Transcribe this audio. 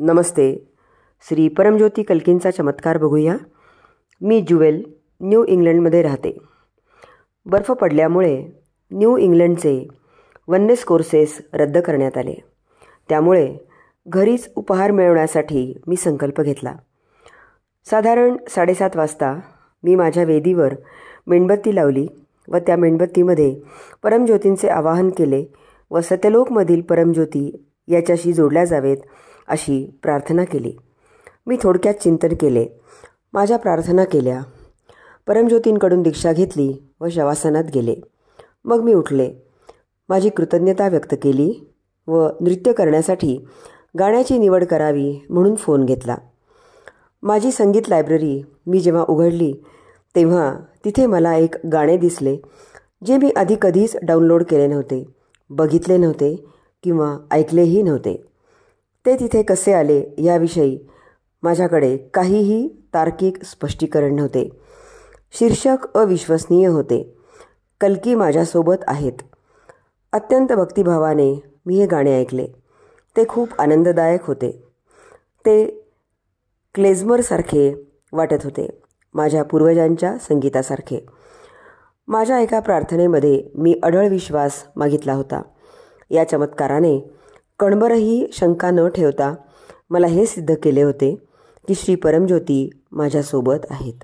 नमस्ते. श्री परमज्योती कल्कींचा चमत्कार बघूया. मी jewel new इंग्लंडमध्ये राहते. बर्फ पडल्यामुळे न्यू इंग्लंडचे वेलनेस कोर्सेस रद्द करण्यात आले. त्यामुळे घरीच उपहार मिळवण्यासाठी मी संकल्प घेतला. साधारण 7:30 वाजता मी माझ्या वेदीवर मेणबत्ती लावली व त्या मेणबत्तीमध्ये परमज्योतींचे आवाहन केले व सत्यलोकमधील परमज्योती याच्याशी जोडल्या जावेत अशी प्रार्थना केली. मी थोडक्यात चिंतन केले. माझ्या प्रार्थना केल्या. परमज्योतींकडून दीक्षा घेतली व शवासनात गेले. मग मी उठले. माझी कृतज्ञता व्यक्त केली व नृत्य करण्यासाठी गाण्याची निवड करावी म्हणून फोन घेतला. माझी संगीत लायब्ररी मी जेव्हा उघडली तेव्हा तिथे मला एक गाणे दिसले जे मी आधी कधीच डाउनलोड केले नव्हते, बघितले नव्हते किंवा ऐकलेही नव्हते. ते तिथे कसे आले याविषयी माझ्याकडे काहीही तार्किक स्पष्टीकरण नव्हते. शीर्षक अविश्वसनीय होते. कल्की माझ्यासोबत आहेत. अत्यंत भक्तिभावाने मी हे गाणे ऐकले. ते खूप आनंददायक होते. ते क्लेझमरसारखे वाटत होते, माझ्या पूर्वजांच्या संगीतासारखे. माझ्या एका प्रार्थनेमध्ये मी अढळ विश्वास मागितला होता. या चमत्काराने कणभरही शंका न ठेवता मला हे सिद्ध केले होते की श्री परमज्योती माझ्यासोबत आहेत.